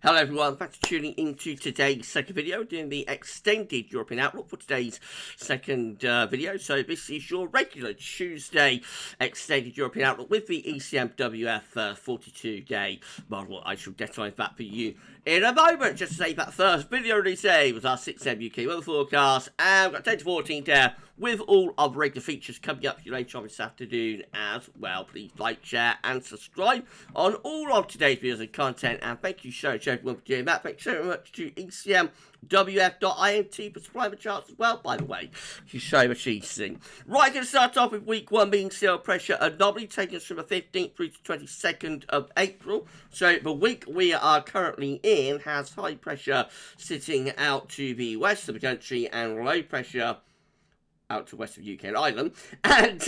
Hello everyone, thanks for tuning into today's second video, doing the extended European outlook for today's second video. So this is your regular Tuesday extended European outlook with the ECMWF 42-day model. I shall detail that for you in a moment. Just to say that first video release today was our 6am UK weather forecast, and we've got 10 to 14 there with all of regular features coming up for you later on this afternoon as well. Please like, share and subscribe on all of today's videos and content, and thank you so much everyone for doing that. Thanks so much to ECMWF.int for supplying the charts as well, by the way. Thank you so much, EC. Right, going to start off with week one being still pressure anomaly, taking us from the 15th through to 22nd of April. So the week we are currently in has high pressure sitting out to the west of the country and low pressure out to west of UK and Ireland, and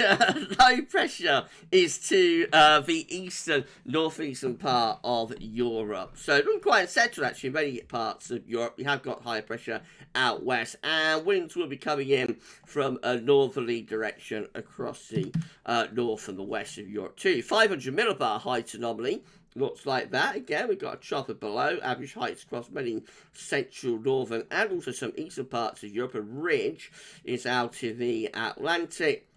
low pressure is to the eastern, northeastern part of Europe. So not quite settled actually in many parts of Europe. We have got higher pressure out west, and winds will be coming in from a northerly direction across the north and the west of Europe too. 500 millibar height anomaly. Looks like that. Again, we've got a chopper below. Average heights across many central, northern, and also some eastern parts of Europe. A ridge is out in the Atlantic.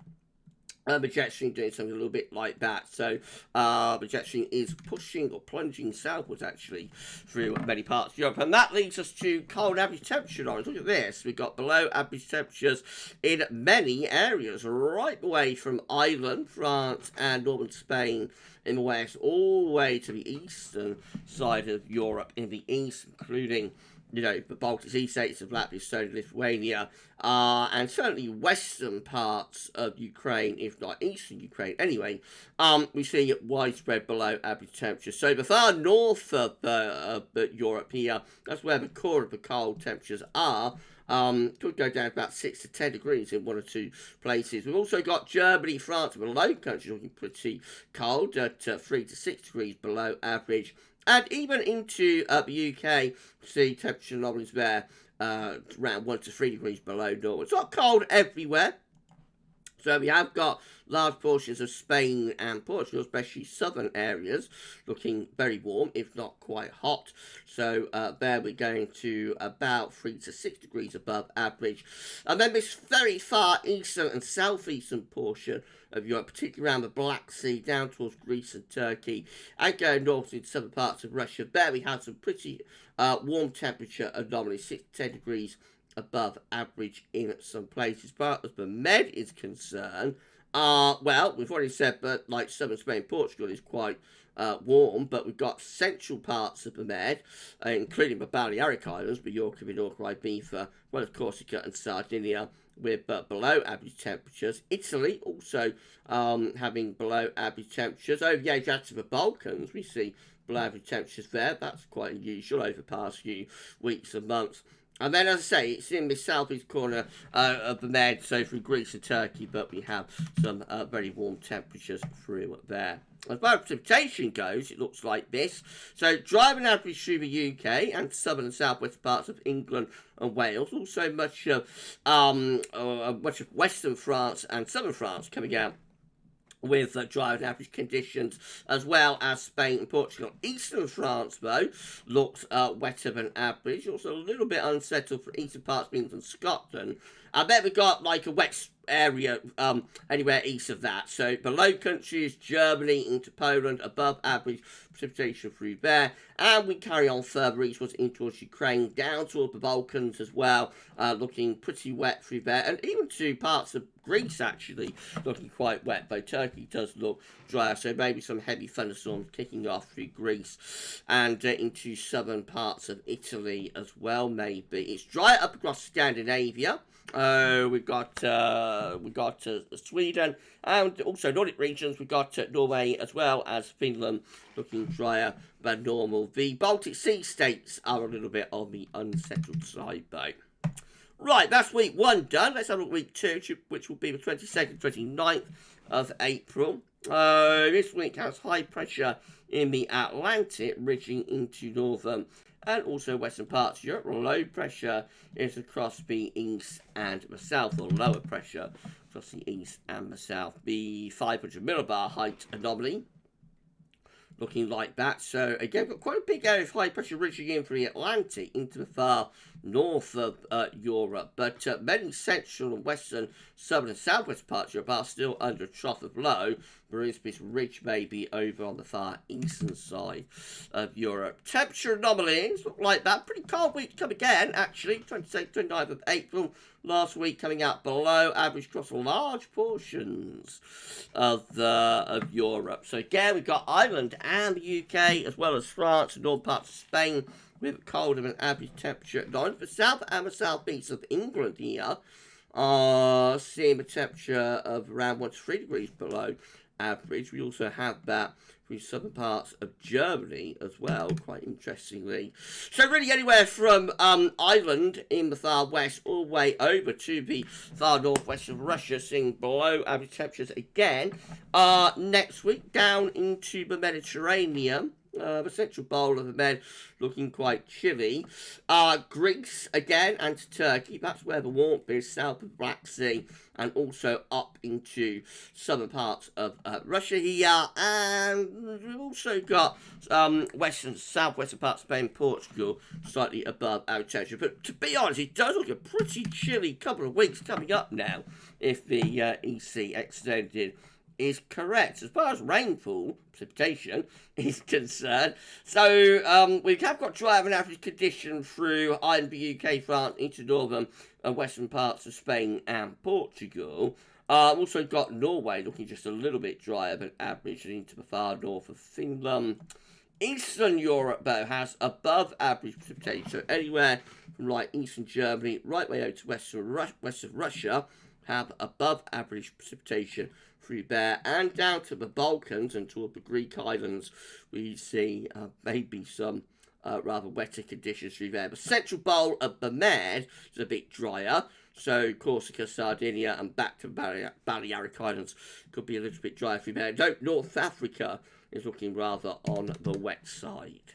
The jet stream doing something a little bit like that. So the jet stream is pushing or plunging southwards actually through many parts of Europe. And that leads us to cold average temperature lines. Look at this. We've got below average temperatures in many areas, right away from Ireland, France, and northern Spain in the west, all the way to the eastern side of Europe in the east, including, you know, the Baltic Sea states of Latvia, Estonia, Lithuania, and certainly western parts of Ukraine, if not eastern Ukraine anyway. We see widespread below average temperatures. So the far north of Europe here, that's where the core of the cold temperatures are. Could go down about 6 to 10 degrees in one or two places. We've also got Germany, France, and the Low Countries looking pretty cold at 3 to 6 degrees below average. And even into the UK, see temperature anomalies there around 1 to 3 degrees below normal. It's not cold everywhere. So we have got large portions of Spain and Portugal, especially southern areas, looking very warm, if not quite hot. So there we're going to about 3 to 6 degrees above average. And then this very far eastern and southeastern portion of Europe, particularly around the Black Sea, down towards Greece and Turkey, and going north into southern parts of Russia. There we have some pretty warm temperature anomalies, 6 to 10 degrees above average in some places. As far as the Med is concerned, well, we've already said that like southern Spain, Portugal is quite warm, but we've got central parts of the Med, including the Balearic Islands, Mallorca, Minorca, Ibiza, well, of Corsica and Sardinia, with below average temperatures. Italy also having below average temperatures. Over the edge of the Balkans, we see below average temperatures there. That's quite unusual over the past few weeks and months. And then, as I say, it's in the southeast corner of the Med, so through Greece and Turkey, but we have some very warm temperatures through there. As far as precipitation goes, it looks like this. So, driving average through the UK and southern and southwest parts of England and Wales. Also much of western France and southern France coming out with driving average conditions, as well as Spain and Portugal. Eastern France, though, looks wetter than average. Also a little bit unsettled for eastern parts of England and Scotland. I bet we've got like a wet area anywhere east of that. So the Low Countries, Germany into Poland, above average precipitation through there. And we carry on further eastwards in towards Ukraine, down toward the Balkans as well, looking pretty wet through there. And even to parts of Greece, actually, looking quite wet, though Turkey does look drier. So maybe some heavy thunderstorms kicking off through Greece and into southern parts of Italy as well, maybe. It's dry up across Scandinavia. We've got Sweden and also Nordic regions. We've got Norway as well as Finland looking drier than normal. The Baltic Sea states are a little bit on the unsettled side though. Right, that's week one done. Let's have a look at week two, which will be the 22nd, 29th of April. This week has high pressure in the Atlantic, ridging into northern and also western parts of Europe. Low pressure is across the east and the south, or lower pressure across the east and the south. The 500 millibar height anomaly looking like that. So again, we've got quite a big area of high pressure reaching in from the Atlantic into the far north of Europe, but many central and western, southern and southwest parts of Europe are still under a trough of low. There is this ridge maybe over on the far eastern side of Europe. Temperature anomalies look like that. Pretty cold week to come again, actually. 26th, 29th of April. Last week coming out below average across large portions of Europe. So again, we've got Ireland and the UK, as well as France and northern parts of Spain, with colder than average temperature at night. The south and the southeast of England here are seeing a temperature of around 1 to 3 degrees below average. We also have that for southern parts of Germany as well, quite interestingly. So really anywhere from Ireland in the far west all the way over to the far northwest of Russia, seeing below average temperatures again. Next week down into the Mediterranean. The central bowl of the Med looking quite chilly. Greece again and Turkey, that's where the warmth is, south of the Black Sea, and also up into southern parts of Russia here. And we've also got western, southwestern parts of Spain, Portugal, slightly above average temperature. But to be honest, it does look a pretty chilly couple of weeks coming up now if the EC extended is correct as far as rainfall precipitation is concerned. So we have got drier than average conditions through Ireland, the UK, France, into northern and western parts of Spain and Portugal. Also got Norway looking just a little bit drier than average and into the far north of Finland. Eastern Europe, though, has above average precipitation, so anywhere from like eastern Germany right way over to west of Russia have above average precipitation through there, and down to the Balkans and toward the Greek islands we see maybe some rather wetter conditions through there. The central bowl of the Med is a bit drier, so Corsica, Sardinia and back to Balearic Islands could be a little bit drier through there. Note North Africa is looking rather on the wet side.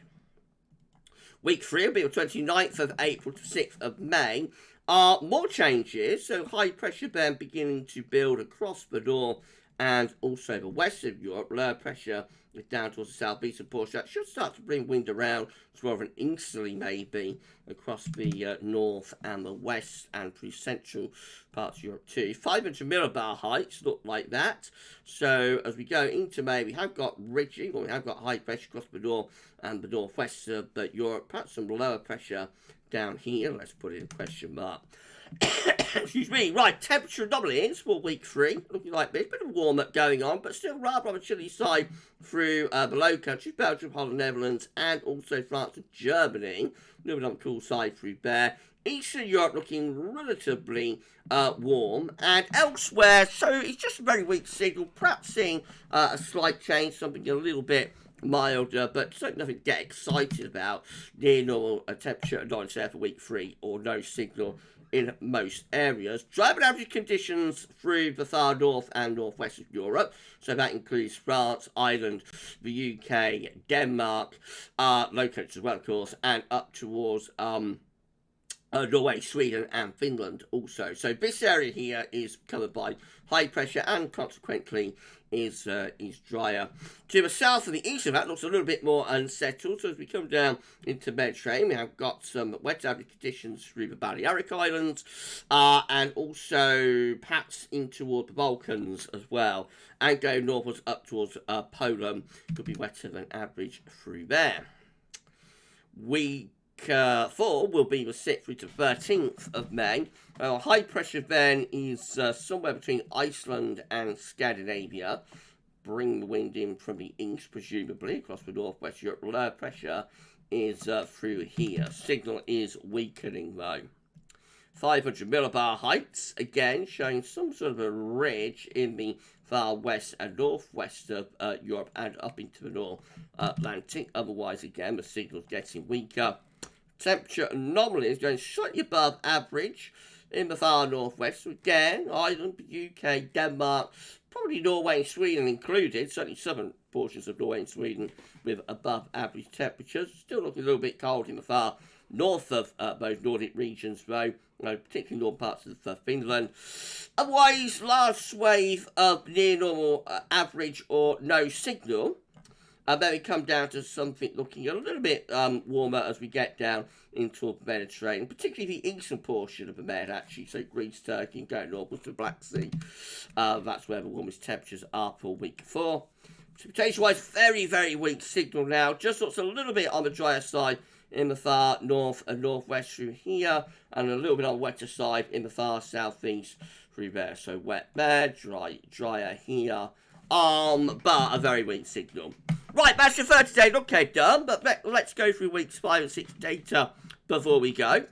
Week 3 will be the 29th of April to 6th of May. More changes, so high pressure then beginning to build across the north and also the west of Europe. Lower pressure is down towards the southeastern portion. That should start to bring wind around as well as an easterly maybe across the north and the west and through central parts of Europe too. 500 millibar heights look like that. So as we go into May, we have got ridging, or we have got high pressure across the north and the northwest of Europe. Perhaps some lower pressure down here. Let's put it in question mark. Excuse me. Right, temperature anomalies for week 3. Looking like this. Bit of warm up going on, but still rather on a chilly side through the Low Countries, Belgium, Holland, Netherlands, and also France and Germany. A little bit on the cool side through there. Eastern Europe looking relatively warm, and elsewhere, so it's just a very weak signal. Perhaps seeing a slight change, something a little bit milder, but certainly nothing to get excited about. Near normal temperature anomalies there for week 3, or no signal in most areas. Dry but average conditions through the far north and northwest of Europe. So that includes France, Ireland, the UK, Denmark, Low Countries as well, of course, and up towards Norway, Sweden, and Finland also. So this area here is covered by high pressure and consequently is drier. To the south and the east of that looks a little bit more unsettled. So as we come down into Mediterranean, we have got some wet average conditions through the Balearic Islands and also perhaps in toward the Balkans as well. And go northwards up towards Poland. Could be wetter than average through there. Week 4 will be the 6th through to 13th of May. High pressure then is somewhere between Iceland and Scandinavia. Bring the wind in from the east, presumably, across the northwest Europe. Low pressure is through here. Signal is weakening though. 500 millibar heights, again showing some sort of a ridge in the far west and northwest of Europe and up into the North Atlantic. Otherwise, again, the signal's getting weaker. Temperature anomaly is going slightly above average in the far northwest. So again, Ireland, UK, Denmark, probably Norway and Sweden included, certainly southern portions of Norway and Sweden with above average temperatures. Still looking a little bit cold in the far north of those Nordic regions though, particularly northern parts of Finland. Otherwise, large swathe of near normal average or no signal And then we come down to something looking a little bit warmer as we get down into the Mediterranean, particularly the eastern portion of the Med, actually. So Greece, Turkey, and going north to the Black Sea. That's where the warmest temperatures are for week 4. Precipitation-wise, very, very weak signal now. Just looks a little bit on the drier side in the far north and northwest through here, and a little bit on the wetter side in the far southeast through there. So wet there, drier here, but a very weak signal. Right, that's your third today. Okay, done, but let's go through weeks 5 and 6 data before we go.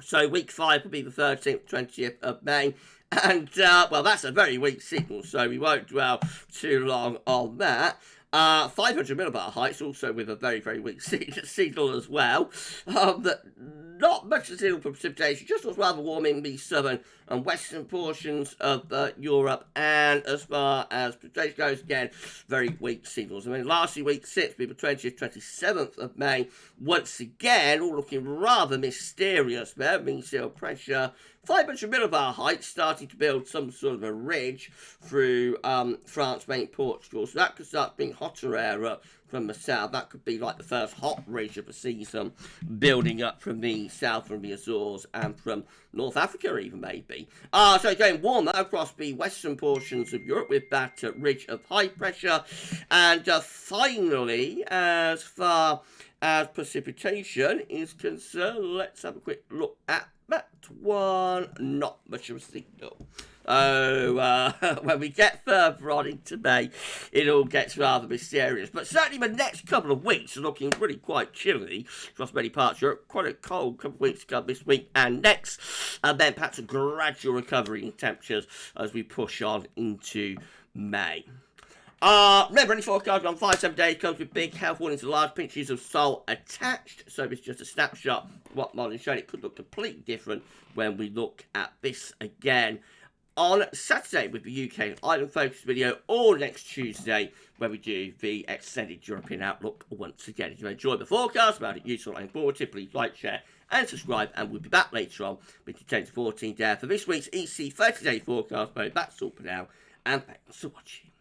So week 5 will be the 13th, 20th of May. And, well, that's a very weak signal, so we won't dwell too long on that. 500 millibar heights, also with a very, very weak signal as well. Not much to signal for precipitation, just was rather warm in the southern and western portions of Europe. And as far as precipitation goes, again, very weak signals. I mean, lastly, week 6 will be the 20th, 27th of May. Once again, all looking rather mysterious there. Mean sea level pressure, 500 millibar heights, starting to build some sort of a ridge through France, Spain, Portugal. So that could start being hotter air from the south. That could be like the first hot ridge of the season, building up from the south, from the Azores, and from North Africa even, maybe. So going warmer across the western portions of Europe with that ridge of high pressure. And finally, as far as precipitation is concerned, let's have a quick look at that one. Not much of a signal. When we get further on into May, it all gets rather mysterious. But certainly the next couple of weeks are looking really quite chilly across many parts of Europe. Quite a cold couple of weeks to come this week and next. And then perhaps a gradual recovery in temperatures as we push on into May. Remember, any forecast on 5-7 days comes with big health warnings and large pinches of salt attached. So it's just a snapshot of what modelling showed. It could look completely different when we look at this again on Saturday with the UK Island Focus video, or next Tuesday when we do the extended European outlook once again. If you enjoyed the forecast, found it useful and informative, please like, share and subscribe, and we'll be back later on with the 10 to 14 there for this week's EC 30-day forecast mode. That's all for now, and thanks for watching.